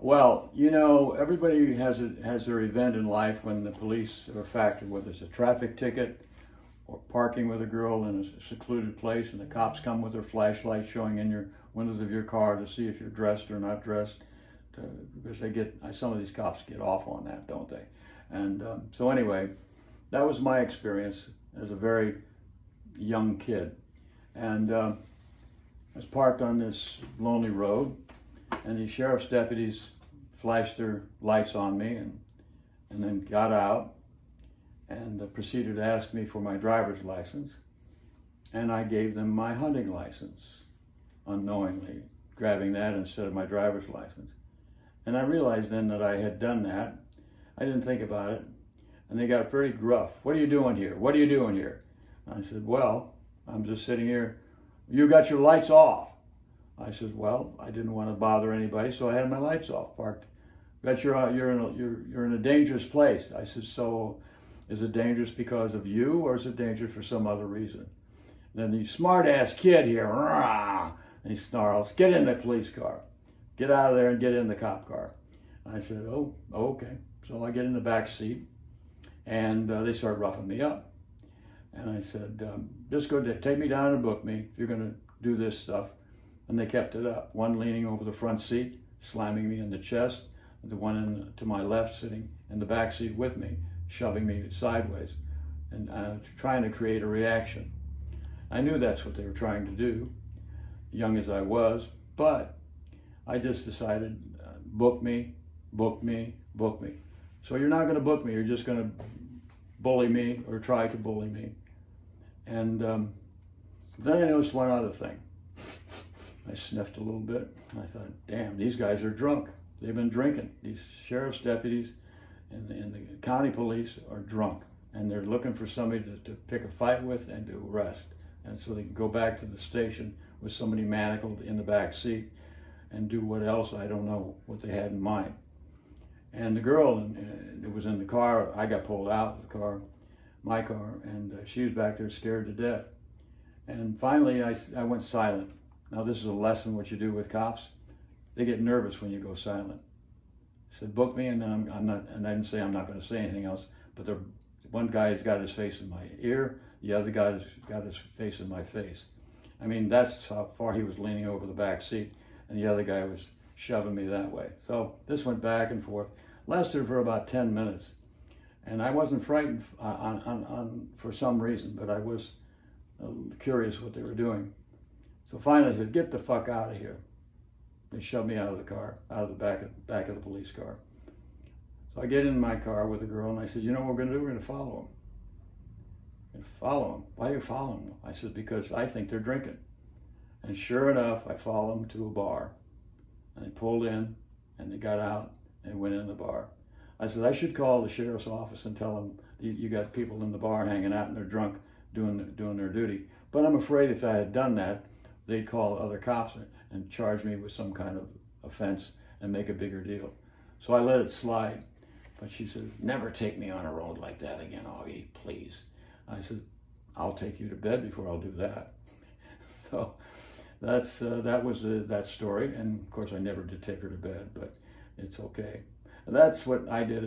Well, you know, everybody has their event in life when the police are a factor, whether it's a traffic ticket or parking with a girl in a secluded place and the cops come with their flashlight showing in your windows of your car to see if you're dressed or not dressed, because some of these cops get off on that, don't they? And so anyway, that was my experience as a very young kid. And I was parked on this lonely road, and these sheriff's deputies flashed their lights on me and then got out and proceeded to ask me for my driver's license. And I gave them my hunting license, unknowingly, grabbing that instead of my driver's license. And I realized then that I had done that. I didn't think about it. And they got very gruff. What are you doing here? What are you doing here? I said, well, I'm just sitting here. You got your lights off. I said, well, I didn't want to bother anybody, so I had my lights off, parked. Bet you're in a dangerous place. I said, so is it dangerous because of you, or is it dangerous for some other reason? And then the smart-ass kid here, rah, and he snarls, get in the police car. Get out of there and get in the cop car. I said, oh, okay. So I get in the back seat, and they start roughing me up. And I said, just go take me down and book me if you're going to do this stuff. And they kept it up. One leaning over the front seat, slamming me in the chest. The one to my left sitting in the back seat with me, shoving me sideways and trying to create a reaction. I knew that's what they were trying to do, young as I was, but I just decided, book me, book me, book me. So you're not going to book me, you're just going to bully me or try to bully me. And then I noticed one other thing. I sniffed a little bit. I thought, damn, these guys are drunk. They've been drinking. These sheriff's deputies and the county police are drunk. And they're looking for somebody to pick a fight with and to arrest. And so they can go back to the station with somebody manacled in the back seat and do what else, I don't know what they had in mind. And the girl that was in the car, I got pulled out of the car, my car, and she was back there scared to death. And finally I went silent. Now this is a lesson what you do with cops. They get nervous when you go silent. I said, book me, and then I'm not, and I didn't say I'm not going to say anything else, but one guy's got his face in my ear, the other guy's got his face in my face. I mean, that's how far he was leaning over the back seat, and the other guy was shoving me that way. So this went back and forth, lasted for about 10 minutes. And I wasn't frightened for some reason, but I was curious what they were doing. So finally I said, get the fuck out of here. They shoved me out of the car, out of the back of the police car. So I get in my car with the girl and I said, you know what we're going to do? We're going to follow them. We're going to follow them. Why are you following them? I said, because I think they're drinking. And sure enough, I followed them to a bar. And they pulled in and they got out and went in the bar. I said, I should call the sheriff's office and tell them you got people in the bar hanging out and they're drunk doing their duty. But I'm afraid if I had done that, they'd call other cops and charge me with some kind of offense and make a bigger deal. So I let it slide. But she says, never take me on a road like that again, Augie, please. I said, I'll take you to bed before I'll do that. So that was that story. And of course, I never did take her to bed, but it's okay. That's what I did.